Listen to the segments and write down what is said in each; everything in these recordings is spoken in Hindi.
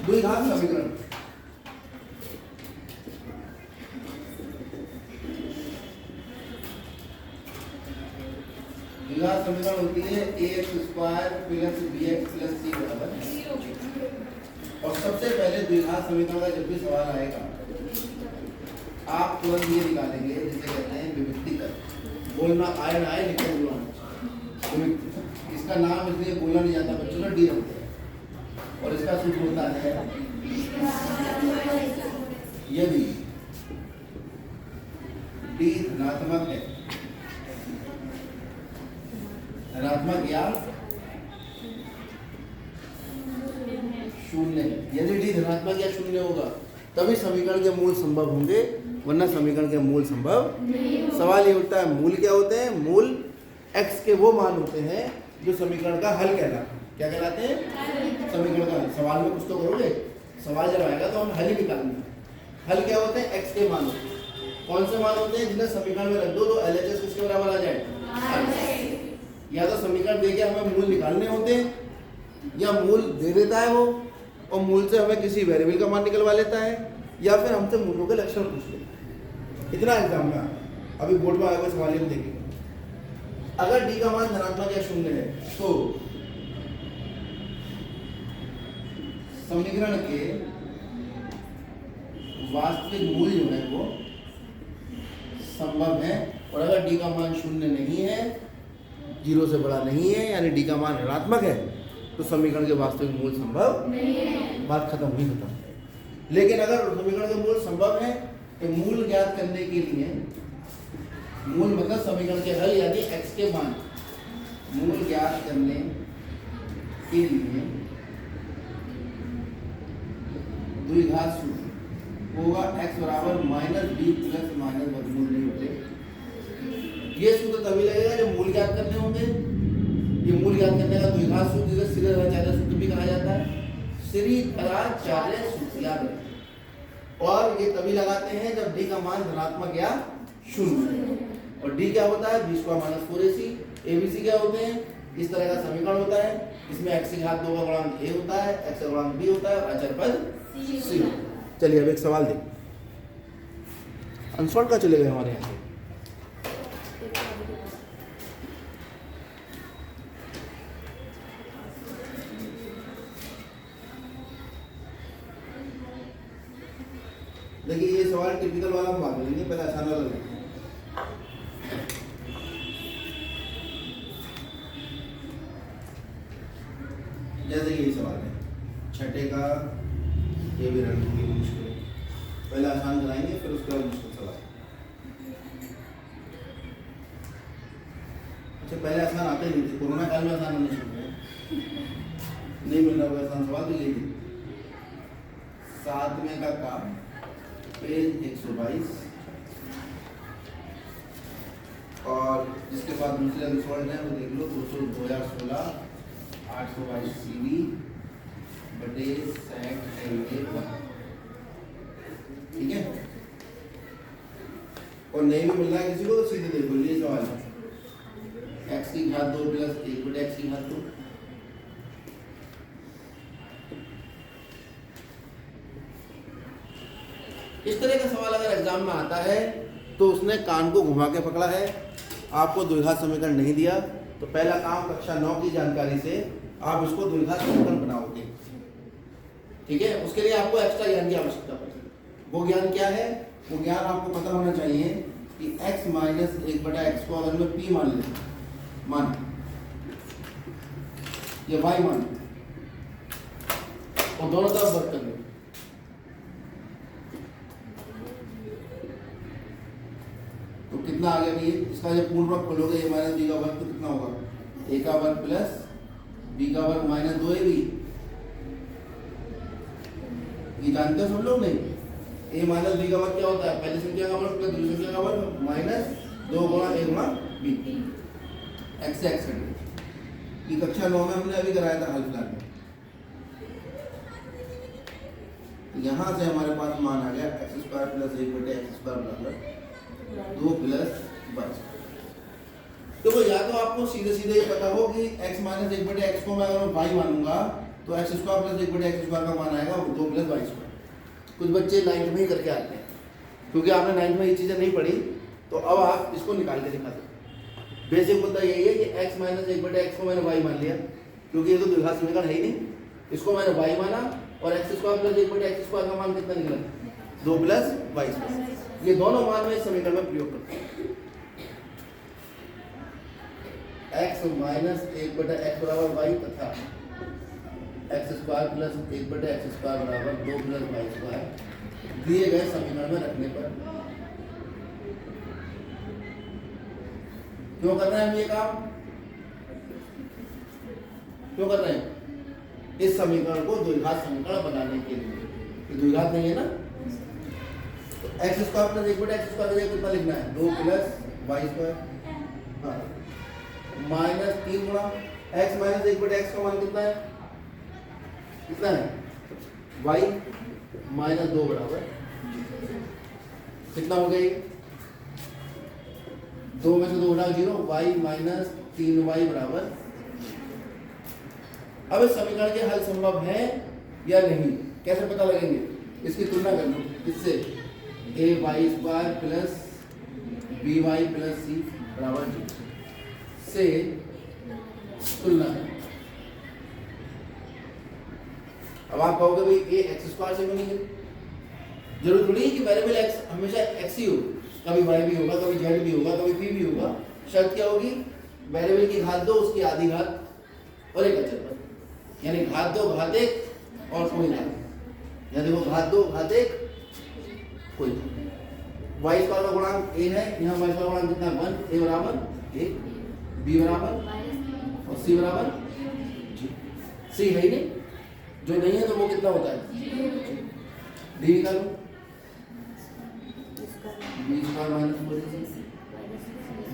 द्विघात समीकरण। द्विघात समीकरण होती है ax² plus bx plus c बराबर 0। और सबसे पहले द्विघात समीकरण का जब भी सवाल आएगा आप तुरंत ये निकालेंगे जिसे कहते हैं विविक्तीकरण। बोलना आए ना आए लेकिन बोलना इसका नाम इसलिए बोलना नहीं जाता बच्चों का डी रखते हैं। और इसका सूत्र होता है यदि डी धनात्मक है, धनात्मक या शून्य है। यदि डी धनात्मक या शून्य होगा तभी समीकरण के मूल संभव होंगे, वरना समीकरण के मूल संभव नहीं। सवाल ये उठता है मूल क्या होते हैं? मूल x के वो मान होते हैं जो समीकरण का हल कहलाते हैं। क्या कहलाते हैं? समीकरण का हल। सवाल में कुछ तो करोगे, सवाल जब आएगा तो हम हल ही निकालेंगे। हल क्या होते हैं? x के मान होते हैं। कौन से मान होते हैं? जिन्हें समीकरण में रख दो तो LHS किसके बराबर आ जाए? या तो समीकरण देके हमें मूल निकालने होते हैं या मूल दे देता है वो और मूल से हमें किसी वेरिएबल का मान निकलवा लेता है या फिर हमसे मूलों के लक्षण पूछ लेता है। इतना एग्जाम का अभी बोर्ड में आया हुआ सवाल हम देखेंगे। अगर डी का मान धनात्मक या शून्य है तो समीकरण के वास्तविक मूल जो है वो संभव है। और अगर डी का मान शून्य नहीं है, 0 से बड़ा नहीं है, यानी डी का मान ऋणात्मक है, तो समीकरण के वास्तविक मूल संभव नहीं है। बात खत्म हुई खत्म। लेकिन अगर समीकरण के मूल संभव है तो मूल ज्ञात करने के लिए, मूल मतलब समीकरण के हल यानी x के मान, मूल ज्ञात करने के लिए द्विघात सूत्र होगा x बराबर -b प्लस माइनस वर्गमूल नहीं होते। ये सूत्र तभी लगेगा जब मूल ज्ञात करने होंगे। ये मूल ज्ञात करने का द्विघात सूत्र जिसे श्रीधराचार्य सूत्र भी कहा जाता है। श्रीधराचार्य सूत्र याद रखें। और ये तभी लगाते हैं जब डी का मान धनात्मक या शून्य। और डी क्या होता है? b² - 4ac। abc क्या होते हैं? इस तरह का समीकरण होता है। इसमें x की घात 2 का गुणांक a होता है, x का गुणांक b होता है और अचर पद c। चलिए अब एक सवाल देखिए। अनसॉल्व का चले गए हमारे यहाँ से। देखिए ये सवाल टिपिकल वाला हम बात करेंगे, पहले आसान वाला लेंगे। जैसे ये सवाल है छठे का, ये भी रणनीति मुश्किल है। पहले आसान कराएंगे फिर उसके बाद मुश्किल सवाल। अच्छा पहले आसान आते ही नहीं थे, कोरोना काल में आसान होने शुरू हुए। नहीं मिल रहा होगा आसान सवाल तो लीजिए। 7वें का काम पेज 122 और जिसके बाद दूसरे रिजल्ट है वो देख लो 2016 822 CV बटे सेक LA1। ठीक है। और नहीं भी मिल रहा है किसी को तो सीधे देखो ये सवाल है x की घात 2 प्लस 1 बटे x की घात 2। इस तरह का सवाल अगर एग्जाम में आता है तो उसने कान को घुमा के पकड़ा है, आपको द्विघात समीकरण नहीं दिया, तो पहला काम कक्षा 9 की जानकारी से आप इसको द्विघात समीकरण बनाओगे। ठीक है। उसके लिए आपको एक्स्ट्रा ज्ञान की आवश्यकता पड़ेगी। वो ज्ञान क्या है? वो ज्ञान आपको पता होना चाहिए कि x - 1/x को अगर मैं p मान लेता मान या y मान और दोनों तरफ वर्क कर लो तो कितना आ गया भाई? इसका जब पूर्ण वर्ग खोलोगे ये माइनस b का वर्ग तो कितना होगा? a का वर्ग प्लस b का वर्ग माइनस 2ab। ये जानते हो सब लोग? नहीं। a माइनस b का वर्ग क्या होता है? पहली संख्या का वर्ग प्लस दूसरी संख्या का वर्ग माइनस 2 गुणा a गुणा b। x से x कट। ये कक्षा 9 में हमने अभी कराया था हल फिलहाल में। यहाँ से हमारे पास मान आ गया x² + 1/x² बराबर 2 + y। देखो या तो आपको सीधे सीधे ये पता हो कि x माइनस एक बटे एक्स को मैं अगर y मानूंगा तो एक्स स्क्वायर प्लस एक बटे एक्स स्क्वायर का मान आएगा 2 प्लस वाई स्क्वायर। कुछ बच्चे 9th में ही करके आते हैं, क्योंकि आपने 9th में ये चीज़ें नहीं पढ़ी, तो अब आप इसको निकाल के दिखा दो। बेसिक मुद्दा यही है कि x माइनस एक बटे एक्स को मैंने y मान लिया, क्योंकि ये तो द्विघात समीकरण है ही नहीं, इसको मैंने y माना और एक्स स्क्वायर प्लस एक बटे एक्स स्क्वायर का मान कितना निकला 2 प्लस वाई स्क्वायर। ये दोनों मान में इस समीकरण में प्रयोग करते हैं। x माइनस एक बटे एक्स बराबर वाई तथा एक्स स्क्वायर प्लस एक बटे एक्स स्क्वायर बराबर 2 प्लस वाई स्क्वायर दिए गए समीकरण में रखने पर क्यों कर रहे हैं हम ये काम? क्यों कर रहे हैं? इस समीकरण को द्विघात समीकरण बनाने के लिए। ये द्विघात नहीं है ना, तो एक्स स्क्वायर प्लस एक बटे एक्स स्क्वायर का कितना लिखना है 2 प्लस वाई स्क्वायर, हाँ माइनस 3 गुणा एक्स माइनस एक बटे एक्स का मान कितना है, कितना है वाई माइनस 2 बराबर कितना हो गया ये 2 में से 2 घटा 0 वाई माइनस 3y बराबर। अब इस समीकरण के हल संभव है या नहीं कैसे पता लगेंगे? इसकी तुलना कर लो किससे, A Y square plus B Y plus C बराबर 0 से तुलना। अब आप कहोगे भाई ए एक्स स्क्वायर से क्यों नहीं है? जरूर थोड़ी है कि वेरिएबल एक्स हमेशा एक्स ही हो, कभी वाई भी होगा, कभी जेड भी होगा, कभी पी भी होगा। शर्त क्या होगी? वेरिएबल की घात 2 उसकी आधी घात और एक अचर पर, यानी घात 2 घात 1 और कोई घात, या देखो घात 2 घात 1 कोई। वाई स्क्वायर का गुणांक ए है, यहाँ वाई स्क्वायर गुणांक कितना 1, ए बराबर 1, बी बराबर और सी बराबर सी है ही नहीं, जो नहीं है तो वो कितना होता है डी निकालो, बी स्क्वायर माइनस 4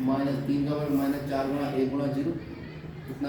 माइनस 3 का वर्ग माइनस 4 गुणा 1 गुणा 0 कितना